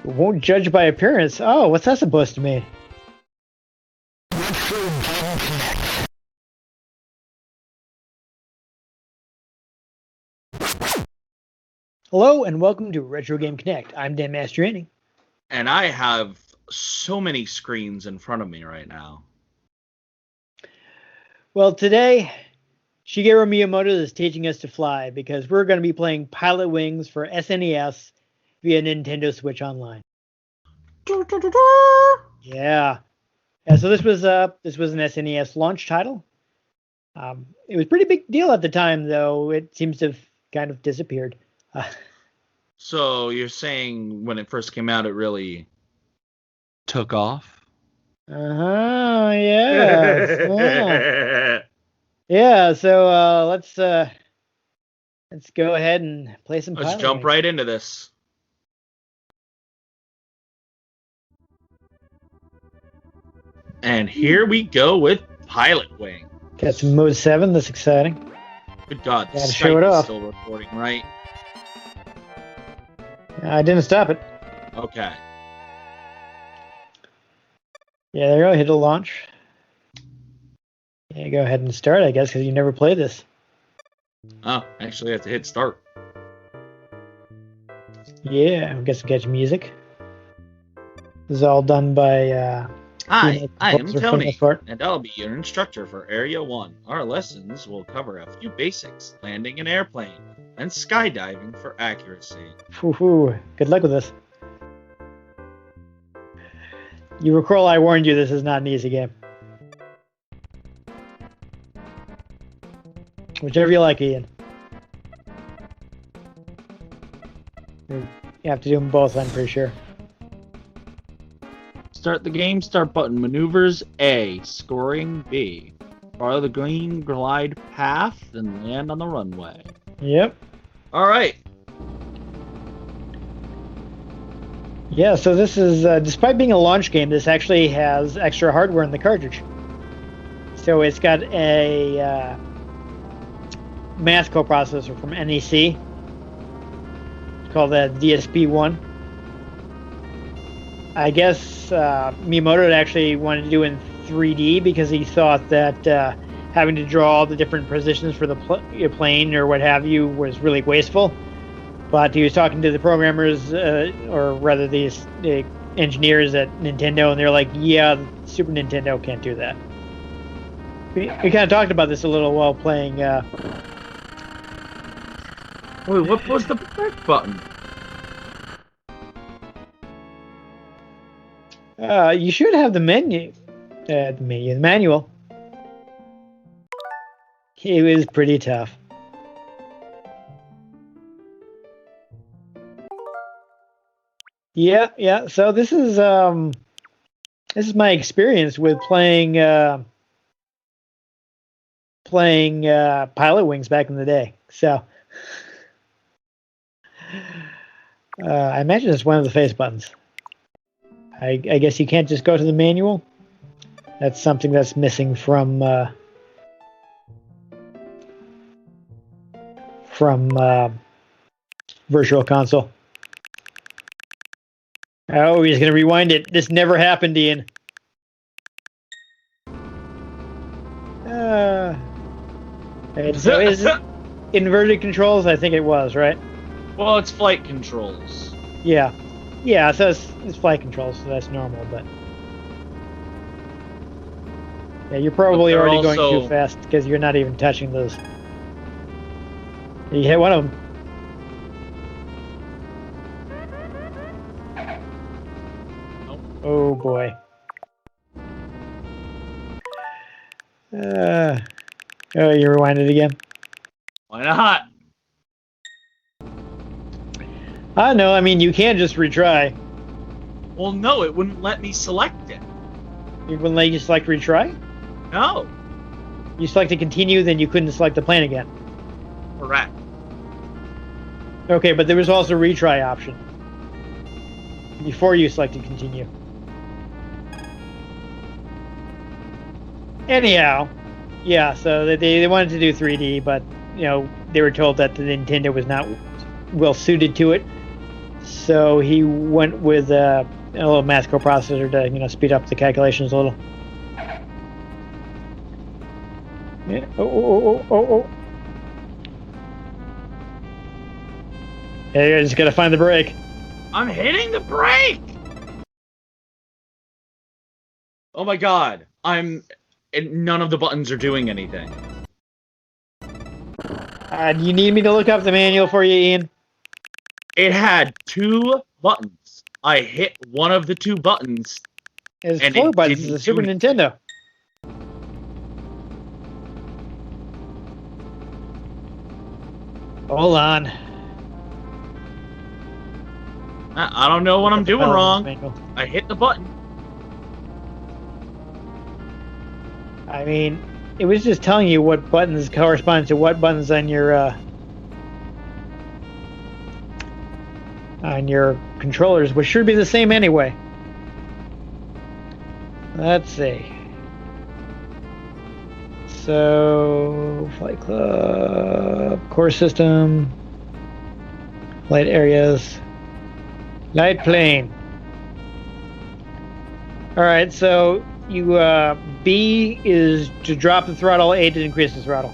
Won't judge by appearance. Oh, what's that supposed to mean? Hello and welcome to Retro Game Connect. I'm Dan Mastriani. And I have so many screens in front of me right now. Well, today, Shigeru Miyamoto is teaching us to fly because we're going to be playing Pilotwings for SNES via Nintendo Switch Online. Yeah. So this was an SNES launch title. It was a pretty big deal at the time, though. It seems to have kind of disappeared. So you're saying when it first came out, it really took off? Yes. Yeah. So let's go ahead and play some. Let's jump right into this. And here we go with Pilotwing. Got some mode 7. That's exciting. Good God, the show it Skype is off. still recording, right? I didn't stop it. Okay. Yeah, there you go. Hit a launch. Yeah, go ahead and start, I guess, because you never played this. Oh, actually, I have to hit start. Yeah, I guess we got your music. This is all done by. Hi, I am Tony, Fart. and I'll be your instructor for Area 1. Our lessons will cover a few basics, landing an airplane, and skydiving for accuracy. Woohoo! Good luck with this. You recall I warned you this is not an easy game. Whichever you like, Ian. You have to do them both, I'm pretty sure. Start the game, start button, maneuvers A, scoring B. Follow the green glide path and land on the runway. Yep. Alright. Yeah, so this is, despite being a launch game, this actually has extra hardware in the cartridge. So it's got a math coprocessor from NEC. It's called the DSP-1. I guess Miyamoto actually wanted to do in 3D because he thought that having to draw all the different positions for the plane or what have you was really wasteful. But he was talking to the programmers, or rather the engineers at Nintendo, and they're like, yeah, Super Nintendo can't do that. We kind of talked about this a little while playing... Wait, what was the back button? You should have the menu. The manual. It was pretty tough. Yeah. So this is my experience with playing Pilotwings back in the day. So I imagine it's one of the face buttons. I guess you can't just go to the manual. That's something that's missing from Virtual Console. Oh, he's going to rewind it. This never happened, Ian. So is it inverted controls? I think it was, right? Well, it's flight controls. Yeah, so it's flight controls, so that's normal, but... Yeah, you're probably already going too fast because you're not even touching those. You hit one of them. Oh boy. You rewind it again? Why not? No, I mean, you can just retry. Well, no, it wouldn't let me select it. It wouldn't let you select retry? No. You selected continue, then you couldn't select the plane again. Correct. Okay, but there was also a retry option before you selected continue. Anyhow, yeah, so they wanted to do 3D, but, you know, they were told that the Nintendo was not well suited to it. So he went with a little math coprocessor to speed up the calculations a little. Yeah. Oh. Hey, I just gotta find the brake. I'm hitting the brake! Oh my god. None of the buttons are doing anything. Do you need me to look up the manual for you, Ian? It had 2 buttons. I hit one of the 2 buttons. It's and 4 it buttons. didn't It's a Super do anything. Nintendo. Hold on. I don't know what I'm doing wrong. Manual. I hit the button. I mean, it was just telling you what buttons correspond to what buttons on your controllers, which should be the same anyway. Let's see. So, Flight Club, core system, flight areas, light plane. All right, so you B is to drop the throttle, A to increase the throttle.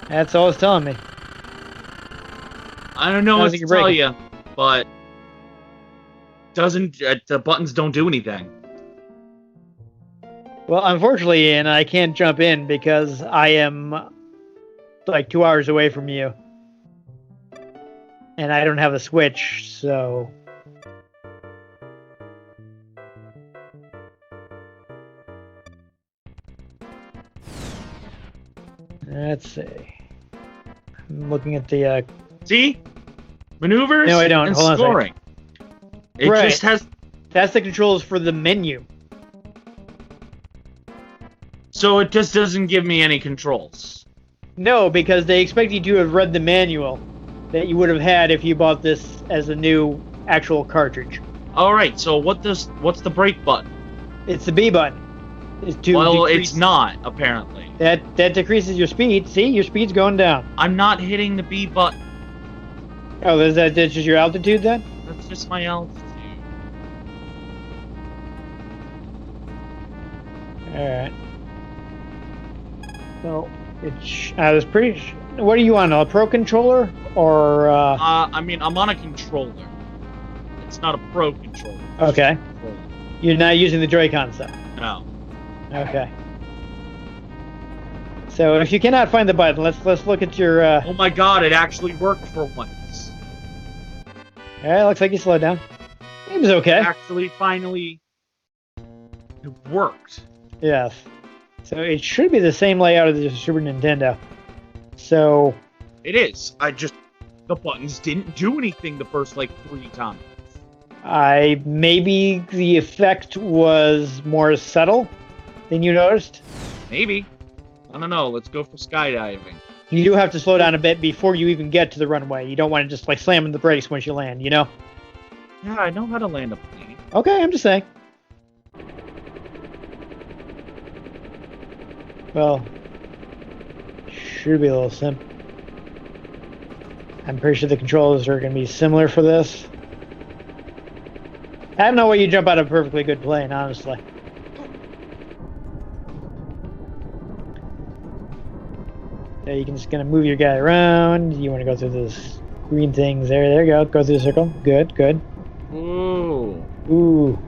That's all it's telling me. I don't know what to you're tell breaking. you, but the buttons don't do anything. Well, unfortunately, Ian, I can't jump in because I am like 2 hours away from you. And I don't have a Switch, so... Let's see. I'm looking at the... See? Maneuvers No, I don't. and Hold on a second. scoring. It Right. just has... That's the controls for the menu. So it just doesn't give me any controls. No, because they expect you to have read the manual that you would have had if you bought this as a new actual cartridge. Alright, so what's the brake button? It's the B button. It's to Well, decrease. it's not, apparently. That decreases your speed. See, your speed's going down. I'm not hitting the B button. Oh, that's just your altitude then? That's just my altitude. Alright. So, I was pretty... What are you on, a Pro Controller? Or, I mean, I'm on a controller. It's not a Pro Controller. Okay. You're not using the Joy-Con stuff? No. Okay. So, if you cannot find the button, let's look at your, Oh my god, it actually worked for once. Alright, looks like you slowed down. It was okay. Actually, finally... It worked. Yes. So, it should be the same layout as the Super Nintendo. So... It is. The buttons didn't do anything the first, 3 times. Maybe the effect was more subtle than you noticed. Maybe. I don't know. Let's go for skydiving. You do have to slow down a bit before you even get to the runway. You don't want to just slam on the brakes once you land, you know? Yeah, I know how to land a plane. Okay, I'm just saying. Well, should be a little simple. I'm pretty sure the controls are going to be similar for this. I don't know why you jump out of a perfectly good plane, honestly. So you can just kind of move your guy around. You want to go through those green things there. There you go. Go through the circle. Good, good. Ooh. Ooh.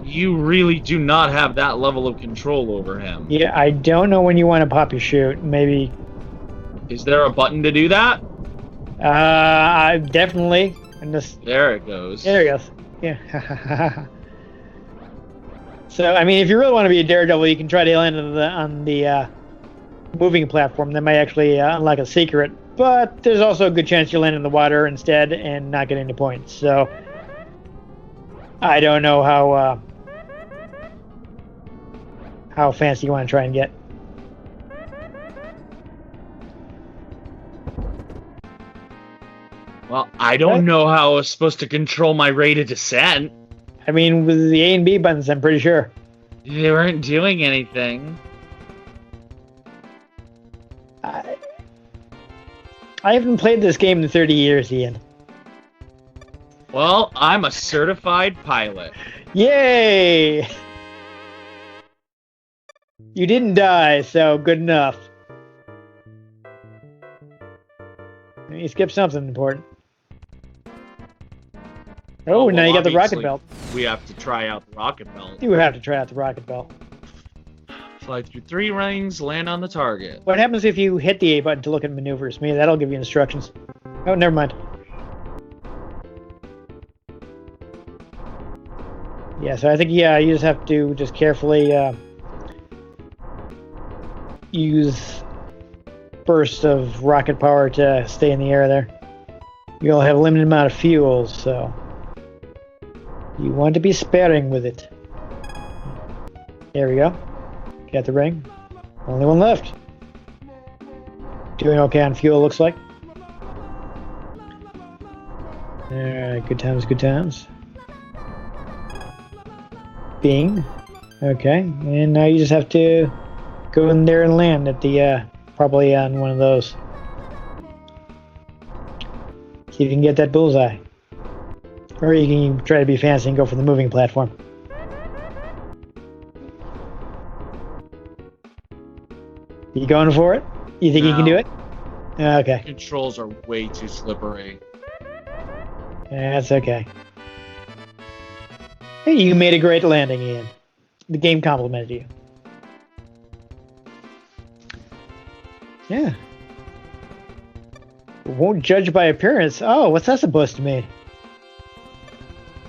You really do not have that level of control over him. Yeah, I don't know when you want to pop your chute. Maybe. Is there a button to do that? I definitely. And this. There it goes. There it goes. Yeah. So, I mean, if you really want to be a daredevil, you can try to land on the moving platform. That might actually unlock a secret. But there's also a good chance you land in the water instead and not get any points. So, I don't know how fancy you want to try and get. Well, I don't know how I was supposed to control my rate of descent. I mean, with the A and B buttons, I'm pretty sure. They weren't doing anything. I haven't played this game in 30 years, Ian. Well, I'm a certified pilot. Yay! You didn't die, so good enough. You skipped something important. Oh, now well, you got the rocket obviously, belt. We have to try out the rocket belt. You have to try out the rocket belt. Fly through 3 rings, land on the target. What happens if you hit the A button to look at maneuvers? Maybe that'll give you instructions. Oh, never mind. Yeah, so I think, yeah, you just have to just carefully use bursts of rocket power to stay in the air there. You only have a limited amount of fuel, so you want to be sparing with it. There we go. Got the ring. Only one left. Doing okay on fuel, looks like. Alright, good times, good times. Bing. Okay, and now you just have to go in there and land at the, probably on one of those. See if you can get that bullseye. Or you can try to be fancy and go for the moving platform. You going for it? You think you can do it? Okay. Controls are way too slippery. That's okay. Hey, you made a great landing, Ian. The game complimented you. Yeah. Won't judge by appearance. Oh, what's that supposed to mean?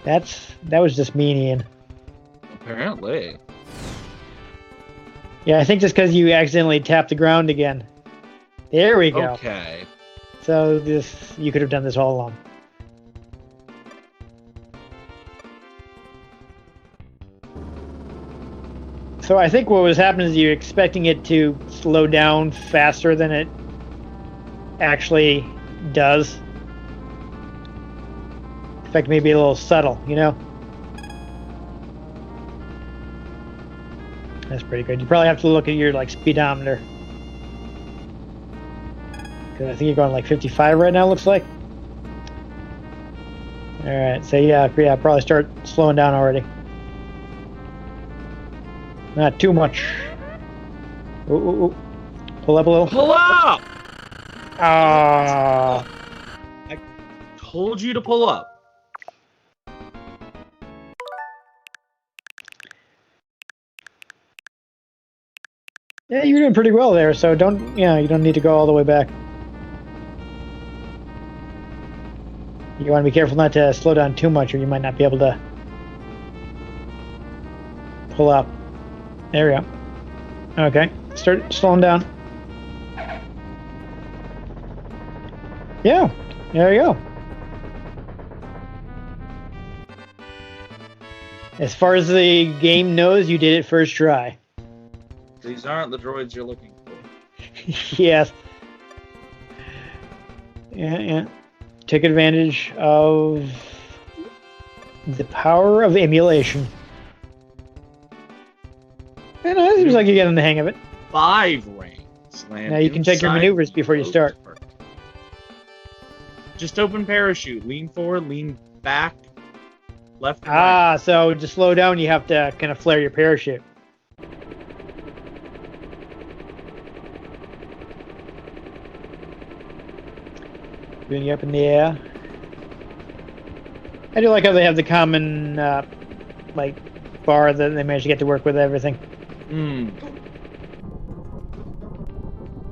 That was just mean, Ian. Apparently. Yeah, I think just because you accidentally tapped the ground again. There we go. Okay. So you could have done this all along. So I think what was happening is you're expecting it to slow down faster than it actually does. In fact, maybe a little subtle, you know? That's pretty good. You probably have to look at your speedometer. Because I think you're going like 55 right now, looks like. Alright, so yeah, probably start slowing down already. Not too much. Ooh. Pull up a little. Pull up! Ah. I told you to pull up. Yeah, you're doing pretty well there, so you don't need to go all the way back. You want to be careful not to slow down too much or you might not be able to pull up. There we go. Okay, start slowing down. Yeah, there you go. As far as the game knows, you did it first try. These aren't the droids you're looking for. Yes. Yeah. Take advantage of the power of emulation. And it seems like you're getting the hang of it. 5 rings. Land Now you can check your inside maneuvers before you start. Just open parachute. Lean forward, lean back, left and right. Ah, so to slow down, you have to kind of flare your parachute. Bring you up in the air. I do like how they have the common, bar that they managed to get to work with everything.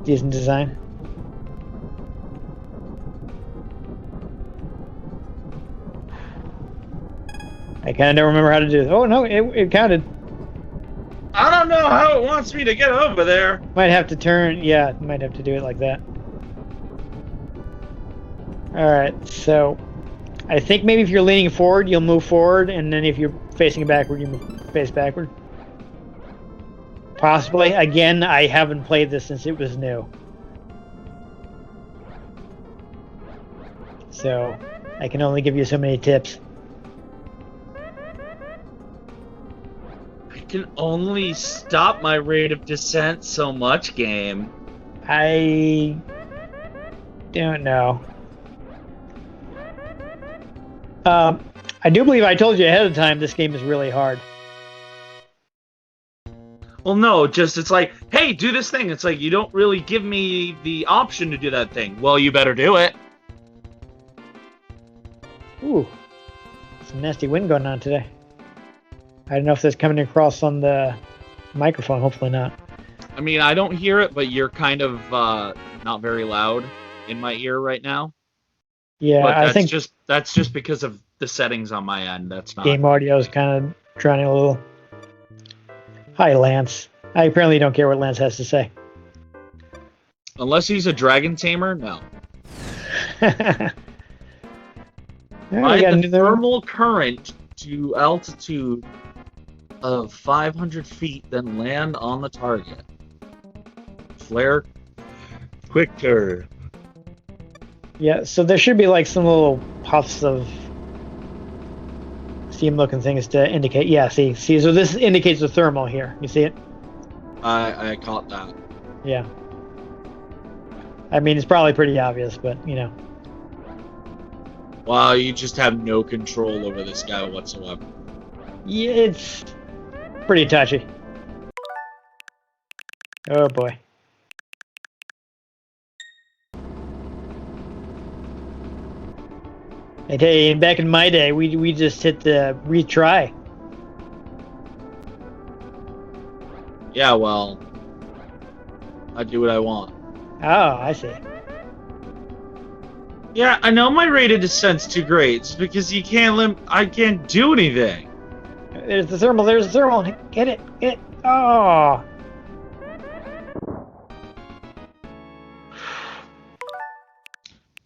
Decent design. I kind of don't remember how to do this. Oh, no, it counted. I don't know how it wants me to get over there. Might have to turn. Yeah, might have to do it like that. Alright, so I think maybe if you're leaning forward, you'll move forward, and then if you're facing backward, you face backward. Possibly. Again, I haven't played this since it was new. So, I can only give you so many tips. I can only stop my rate of descent so much, game. don't know. I do believe I told you ahead of time this game is really hard. Well, no, just it's like, hey, do this thing. It's like you don't really give me the option to do that thing. Well, you better do it. Ooh, some nasty wind going on today. I don't know if that's coming across on the microphone. Hopefully not. I mean, I don't hear it, but you're kind of not very loud in my ear right now. Yeah, But I think that's just because of the settings on my end. That's not game audio is kind of drowning a little. Hi, Lance. I apparently don't care what Lance has to say. Unless he's a dragon tamer, no. Yeah, Ride the thermal current to altitude of 500 feet, then land on the target. Flare quick turn. Yeah, so there should be like some little puffs of steam-looking things to indicate. Yeah, see, so this indicates the thermal here. You see it? I caught that. Yeah. I mean, it's probably pretty obvious, but you know. Wow, you just have no control over this guy whatsoever. Yeah, it's pretty touchy. Oh boy. I tell you, back in my day, we just hit the retry. Yeah, well, I do what I want. Oh, I see. Yeah, I know my rate of descent's too great. It's because you can't I can't do anything. There's the thermal. There's the thermal. Get it. Get it. Oh.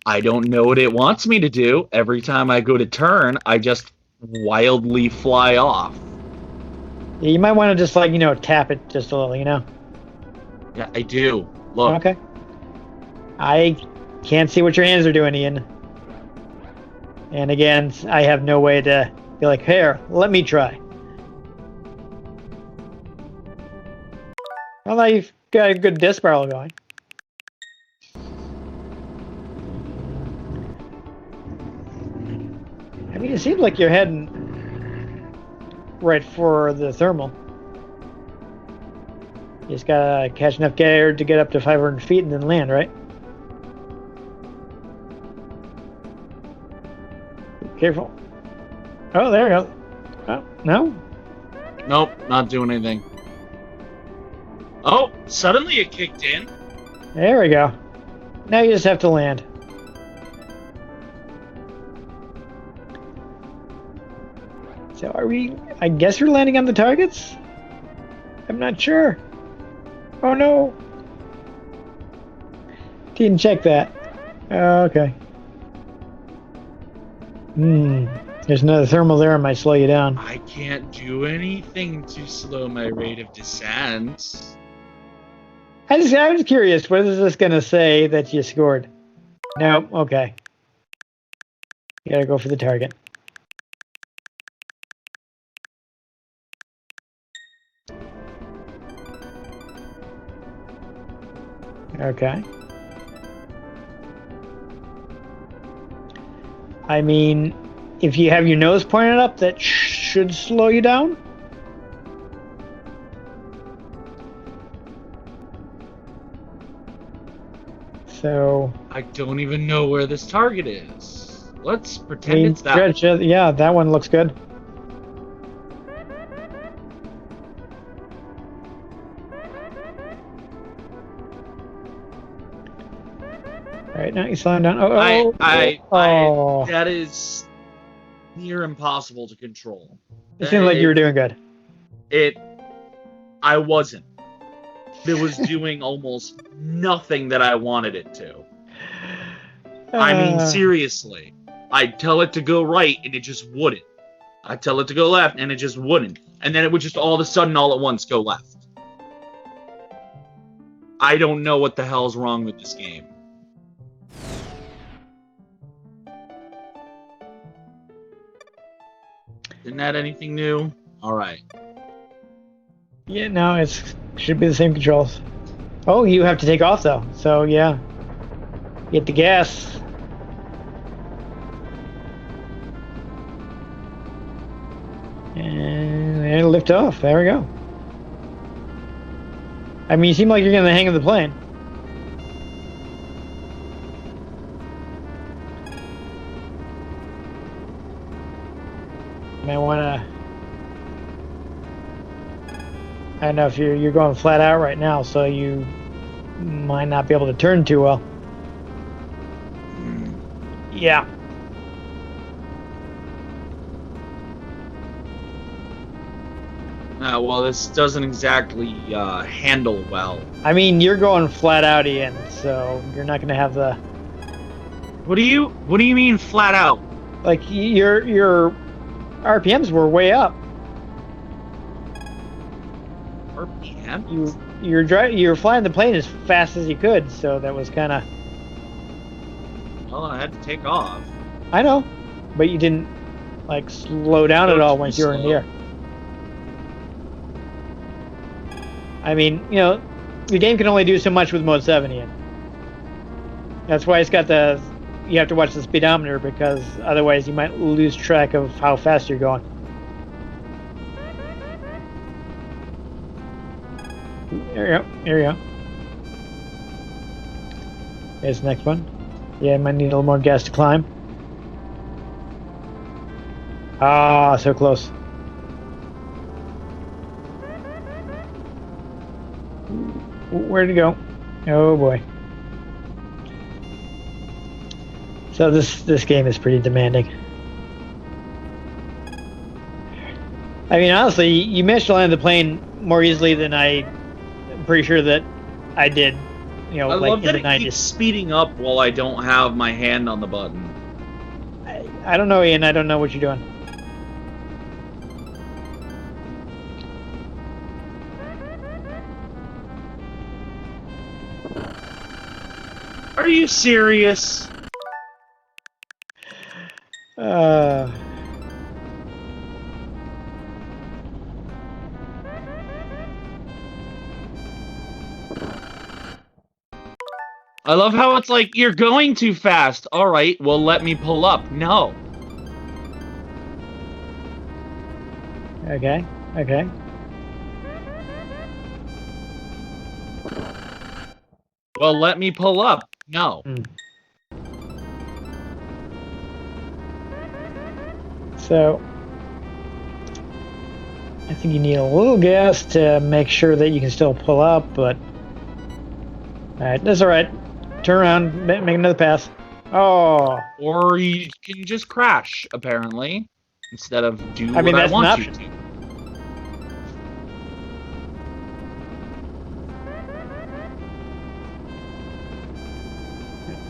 I don't know what it wants me to do. Every time I go to turn, I just wildly fly off. Yeah, you might want to just like, you know, tap it just a little, you know? Yeah, I do. Look. Okay. I can't see what your hands are doing, Ian. And again, I have no way to be like, here, let me try. Well, now you've got a good disc barrel going. I mean, it seems like you're heading right for the thermal. You just gotta catch enough air to get up to 500 feet and then land, right? Careful. Oh, there you go. Oh, no? Nope, not doing anything. Oh, suddenly it kicked in. There we go. Now you just have to land. So are we... I guess you're landing on the targets? I'm not sure. Oh no. Didn't check that. Oh, okay. There's another thermal there. I might slow you down. I can't do anything to slow my rate of descent. I was curious. What is this going to say that you scored? No. Okay. You gotta go for the target. Okay. I mean, if you have your nose pointed up, that should slow you down. So I don't even know where this target is. Let's pretend it's that. Yeah, that one looks good. All right, now you're slowing down. That is near impossible to control. It seemed like you were doing good. I wasn't. It was doing almost nothing that I wanted it to. I mean, seriously. I'd tell it to go right, and it just wouldn't. I'd tell it to go left, and it just wouldn't. And then it would just all of a sudden, all at once, go left. I don't know what the hell's wrong with this game. Didn't add anything new? Alright. Yeah, no, it should be the same controls. Oh, you have to take off, though. So, yeah. Get the gas. And lift off. There we go. I mean, you seem like you're getting the hang of the plane. May wanna. I don't know if you're going flat out right now, so you might not be able to turn too well. Yeah. Well, this doesn't exactly handle well. I mean, you're going flat out, Ian, so you're not going to have the. What do you mean flat out? Like your RPMs were way up. RPM? You're flying the plane as fast as you could, so that was kind of. Well, I had to take off. I know, but you didn't like slow down at all once you were in the air. I mean, you know, the game can only do so much with mode 7, Ian. That's why it's got the. You have to watch the speedometer because otherwise you might lose track of how fast you're going. There you go. There you go. Here's the next one. Yeah, I might need a little more gas to climb. Ah, so close. Where'd it go? Oh boy. So this game is pretty demanding. I mean, honestly, you managed to land the plane more easily than I'm pretty sure that I did. You know, I like love in that the it 90s. keeps speeding up while I don't have my hand on the button. I don't know, Ian. I don't know what you're doing. Are you serious? I love how it's like, you're going too fast. All right, well, let me pull up. No. Okay. Okay. Well, let me pull up. No. So, I think you need a little gas to make sure that you can still pull up, but... Alright, that's alright. Turn around, make another pass. Oh! Or you can just crash, apparently, instead of do I mean, what I that's an want you option. to.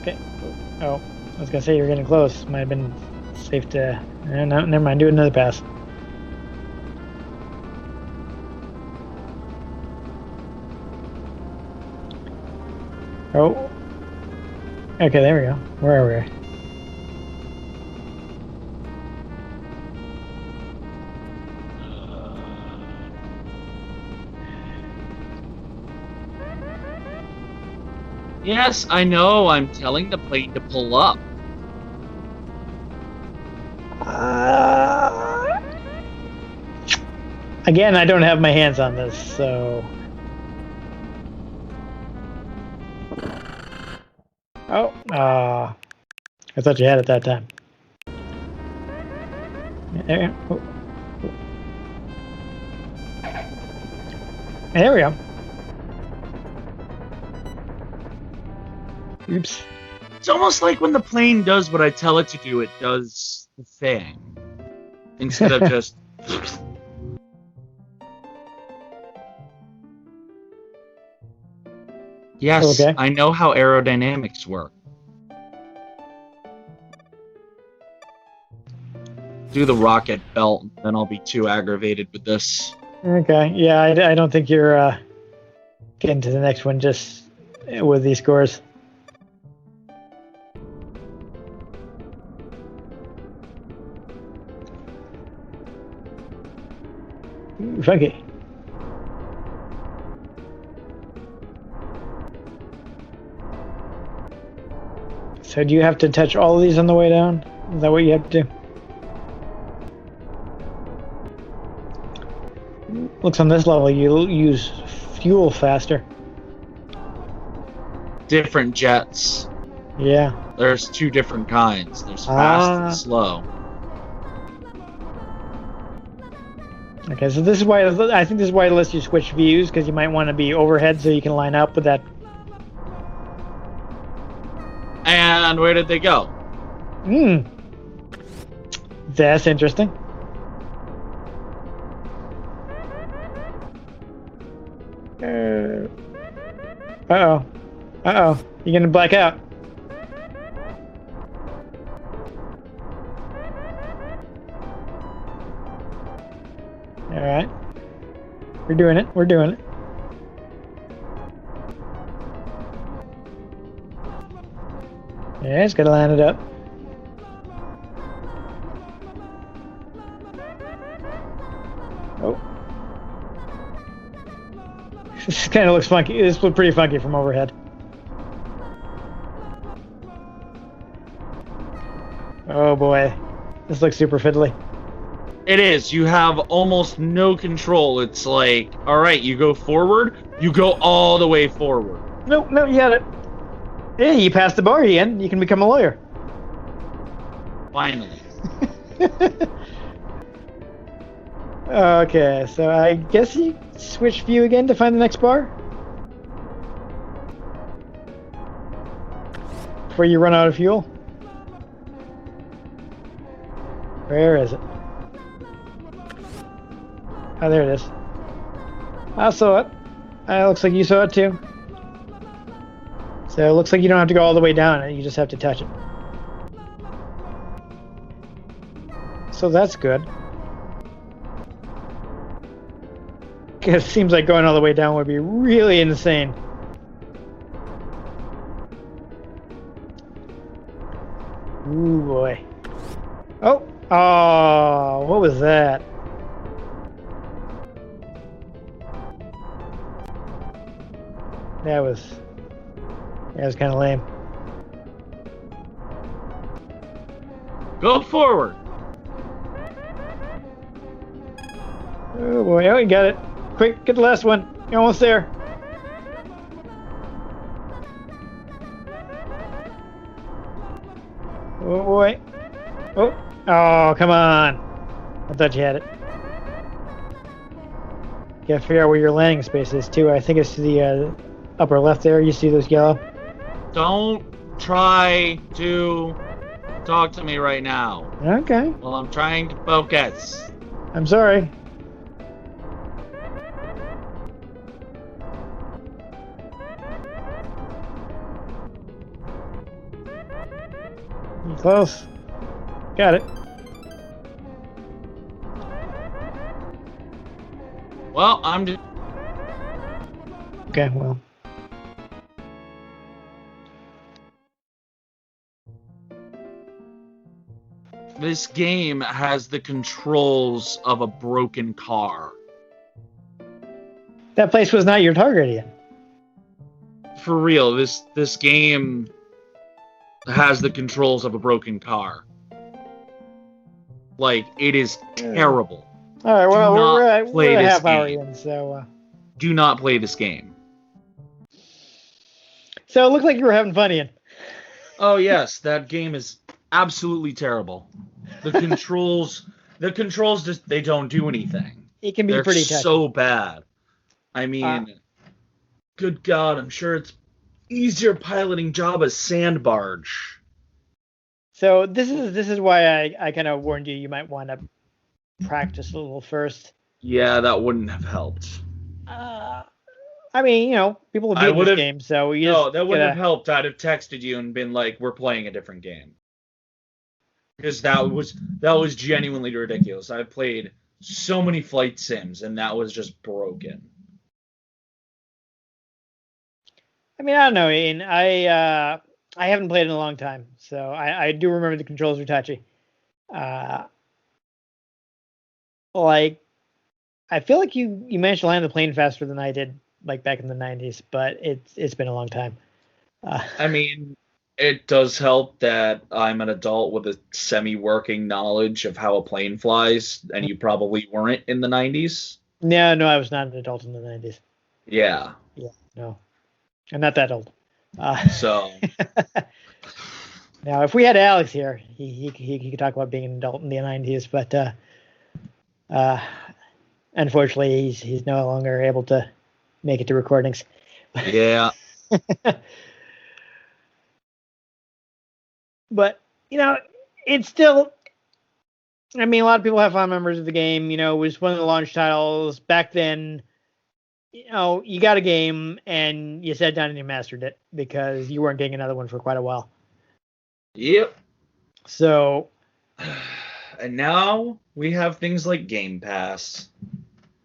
Okay. Oh, I was gonna say you were getting close. Might have been safe to... No, never mind. Do another pass. Oh. Okay, there we go. Where are we? Yes, I know. I'm telling the plane to pull up. Again, I don't have my hands on this, so... Oh, I thought you had it that time. There, oh. There we go. Oops. It's almost like when the plane does what I tell it to do, it does the thing. Instead of just... Yes, Okay. I know how aerodynamics work. Do the rocket belt, then I'll be too aggravated with this. Okay, yeah, I don't think you're getting to the next one just with these scores. Funky. So do you have to touch all of these on the way down? Is that what you have to do? Looks on this level you use fuel faster. Different jets. Yeah. There's two different kinds. There's fast and slow. Okay, so this is why I think this is why it lets you switch views, because you might want to be overhead so you can line up with that. And where did they go? That's interesting. Uh-oh. Uh-oh. You're gonna black out. Alright. We're doing it. We're doing it. Yeah, it's gotta line it up. Oh. This kind of looks funky. This looks pretty funky from overhead. Oh boy. This looks super fiddly. It is. You have almost no control. It's like, all right, you go forward, you go all the way forward. Nope, no, you got it. Yeah, you passed the bar, Ian. You can become a lawyer. Finally. Okay, so I guess you switch view again to find the next bar? Before you run out of fuel? Where is it? Oh, there it is. I saw it. Looks like you saw it too. So it looks like you don't have to go all the way down, you just have to touch it. So that's good. It seems like going all the way down would be really insane. Ooh boy. Oh, what was that? That was kind of lame. Go forward. Oh boy, oh, you got it. Quick, get the last one. You're almost there. Oh boy. Oh, come on. I thought you had it. You gotta figure out where your landing space is too. I think it's to the upper left there. You see those yellow? Don't try to talk to me right now. Okay. Well, I'm trying to focus. I'm sorry. You close. Got it. Well, I'm just... Okay, well. This game has the controls of a broken car. That place was not your target, Ian. For real, this game has the controls of a broken car. Like, it is terrible. All right, well, we're a half hour game. in, so... Do not play this game. So it looked like you were having fun, Ian. Oh, yes, that game is absolutely terrible. The controls just, they don't do anything. It can be They're pretty touchy. so bad. I mean, good God, I'm sure it's easier piloting Jabba's sand barge. So this is why I kind of warned you. You might want to practice a little first. Yeah, that wouldn't have helped. I mean, people have beaten this game, so that wouldn't have helped. I'd have texted you and been like, "We're playing a different game," because that was genuinely ridiculous. I've played so many flight sims, and that was just broken. I mean, I don't know, Ian. I haven't played in a long time, so I do remember the controls were touchy. Like, I feel like you managed to land the plane faster than I did, like back in the 90s, but it's been a long time. I mean, It does help that I'm an adult with a semi-working knowledge of how a plane flies, and you probably weren't in the 90s. No, no, I was not an adult in the 90s. Yeah. Yeah, no, I'm not that old. So, Now, if we had Alex here, he could talk about being an adult in the 90s, but uh, unfortunately, he's no longer able to make it to recordings. yeah. But it's still. I mean, a lot of people have fond memories of the game. It was one of the launch titles back then. You got a game and you sat down and you mastered it because you weren't getting another one for quite a while. Yep. So, And now we have things like Game Pass.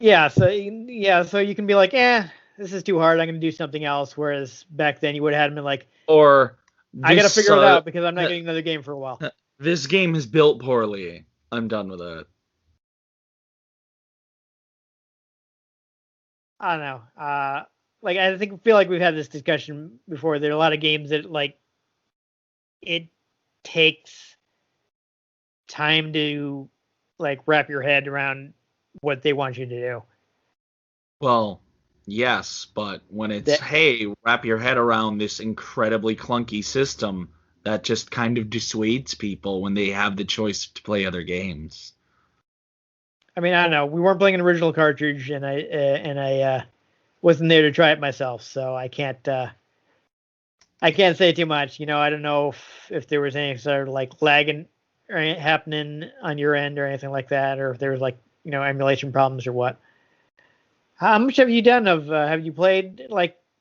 so you can be like, this is too hard. I'm going to do something else. Whereas back then you would have had been like, Or I got to this figure it out because I'm not getting another game for a while. this game is built poorly. I'm done with it. I don't know. I feel like we've had this discussion before. There are a lot of games that it takes time to wrap your head around what they want you to do. Well, yes, but when it's, hey, wrap your head around this incredibly clunky system, that just kind of dissuades people when they have the choice to play other games. I mean, I don't know. We weren't playing an original cartridge, and I wasn't there to try it myself, so I can't say too much. I don't know if there was any sort of lagging or happening on your end or anything like that, or if there was emulation problems or what. How much have you done have you played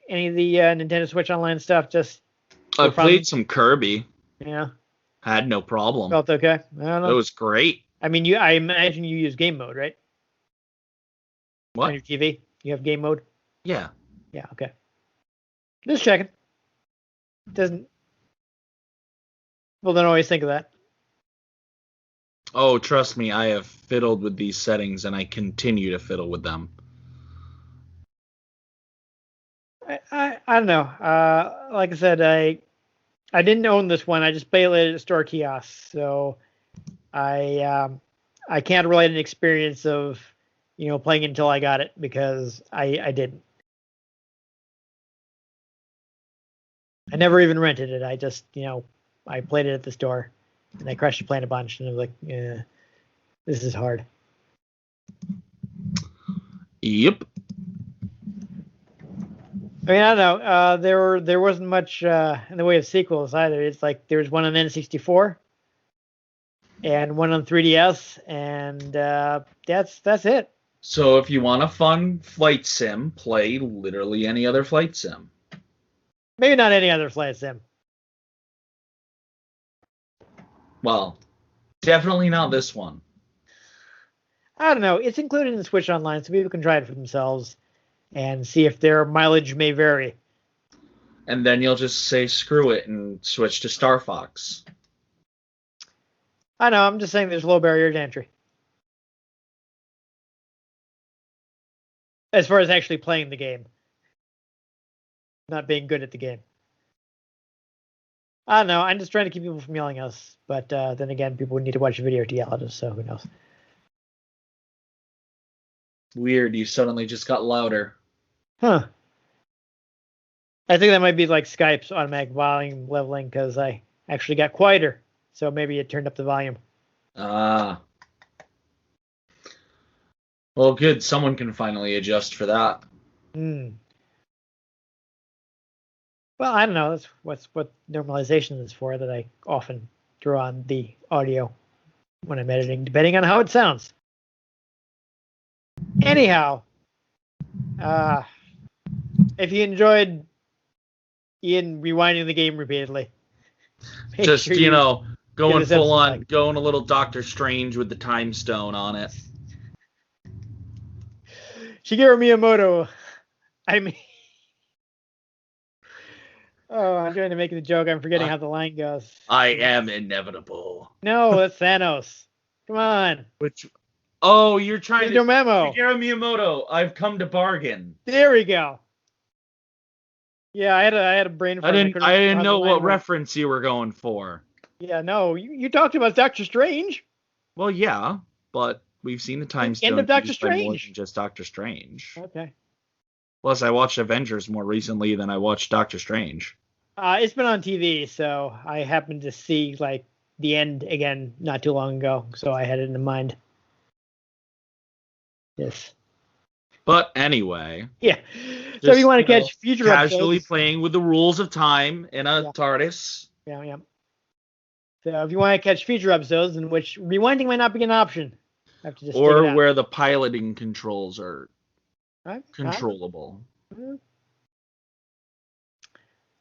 any of the Nintendo Switch Online stuff? Just I played some Kirby. Yeah. Had no problem. Felt okay. I don't know. It was great. I mean, I imagine you use game mode, right? What? On your TV, you have game mode. Yeah. Yeah. Okay. Just checking. Doesn't. People don't always think of that. Oh, trust me, I have fiddled with these settings, and I continue to fiddle with them. I don't know. Like I said, I didn't own this one. I just played it at store kiosks, so I can't relate an experience of playing until I got it because I didn't. I never even rented it. I just I played it at the store, and I crashed playing a bunch, and I was like, yeah, this is hard. Yep. I mean, I don't know. There wasn't much in the way of sequels either. It's like there was one on N64 and one on 3DS, and that's it. So if you want a fun flight sim, play literally any other flight sim. Maybe not any other flight sim. Well, definitely not this one. I don't know. It's included in Switch Online, so people can try it for themselves and see if their mileage may vary. And then you'll just say screw it and switch to Star Fox. I know. I'm just saying there's low barrier to entry. As far as actually playing the game. Not being good at the game. I don't know. I'm just trying to keep people from yelling at us. But then again, people would need to watch a video to yell at us, so who knows. Weird, you suddenly just got louder. Huh. I think that might be like Skype's automatic volume leveling because I actually got quieter. So maybe it turned up the volume. Ah. Well, good. Someone can finally adjust for that. Well, I don't know. That's what normalization is for, that I often throw on the audio when I'm editing, depending on how it sounds. Anyhow, if you enjoyed Ian rewinding the game repeatedly, just, sure going full on, going a little Doctor Strange with the time stone on it. Shigeru Miyamoto. I mean, I'm trying to make the joke. I'm forgetting how the line goes. I am inevitable. No, that's Thanos. Come on. Oh, you're trying to memo. Shigeru Miyamoto, I've come to bargain. There we go. Yeah, I had a brain fart. I couldn't remember didn't how the know line what went. reference you were going for. Yeah, no, you talked about Doctor Strange. Well, yeah, but we've seen the time End of stone Doctor used by more than Strange. just Doctor Strange. Okay. Plus, I watched Avengers more recently than I watched Doctor Strange. It's been on TV, so I happened to see like the end again not too long ago, so I had it in mind. Yes. But anyway, Yeah. So if you just, want to catch future casually episodes, playing with the rules of time in a yeah, TARDIS. yeah. So if you want to catch future episodes in which rewinding might not be an option, I have to just stick it Or out. where the piloting controls are Right? controllable.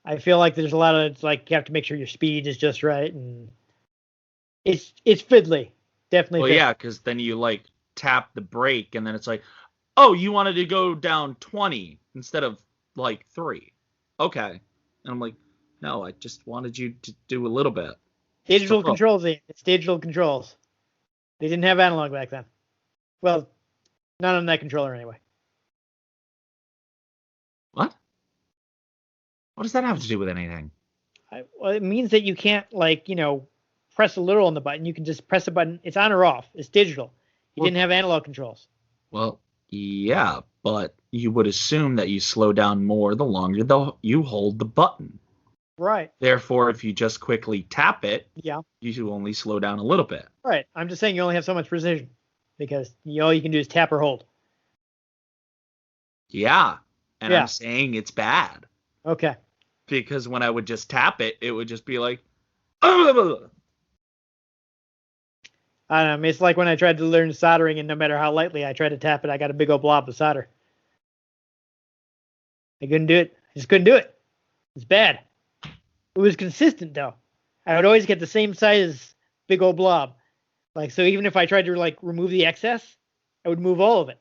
I feel like there's a lot of like you have to make sure your speed is just right, and it's fiddly, definitely Well, fiddly. yeah, because then you like tap the brake and then it's like, oh, you wanted to go down 20 instead of like 3. Okay. And I'm like, no, I just wanted you to do a little bit. Digital So, controls, it's digital controls. They didn't have analog back then. Well, not on that controller anyway. what? What does that have to do with anything? Well, it means that you can't like press a little on the button. You can just press a button. It's on or off. It's digital. You Well, didn't have analog controls. well, yeah, but you would assume that you slow down more the longer you hold the button. Right. Therefore, if you just quickly tap it, Yeah. you only slow down a little bit. Right. I'm just saying you only have so much precision because all you can do is tap or hold. Yeah. And Yeah. I'm saying it's bad. Okay. Because when I would just tap it, it would just be like, I don't know. It's like when I tried to learn soldering, and no matter how lightly I tried to tap it, I got a big old blob of solder. I couldn't do it. I just couldn't do it. It's bad. It was consistent though. I would always get the same size big old blob. Like so, even if I tried to like remove the excess, I would move all of it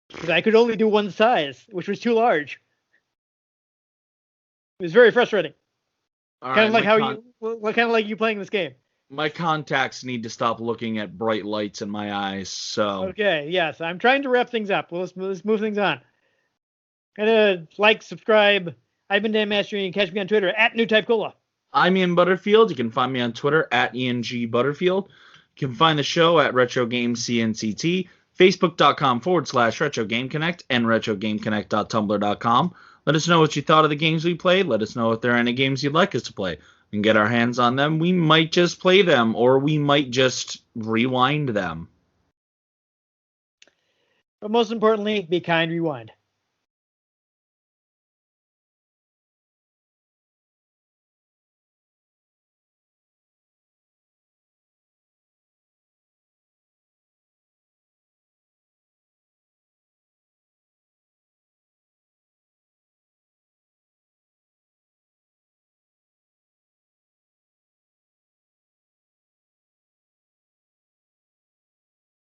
because I could only do one size, which was too large. It was very frustrating. All Kind of right, like kind of like you playing this game. my contacts need to stop looking at bright lights in my eyes. So Okay, yes, I'm trying to wrap things up. Well, let's move things on. Like, subscribe. I've been Dan Mastriani. Catch me on Twitter at NewTypeCola. I'm Ian Butterfield. You can find me on Twitter at ENG Butterfield. You can find the show at Retro Games CNCT, Facebook.com/Retro Game Connect, and RetroGameConnect.tumblr.com. Let us know what you thought of the games we played. Let us know if there are any games you'd like us to play. We can get our hands on them. We might just play them, or we might just rewind them. But most importantly, be kind, rewind.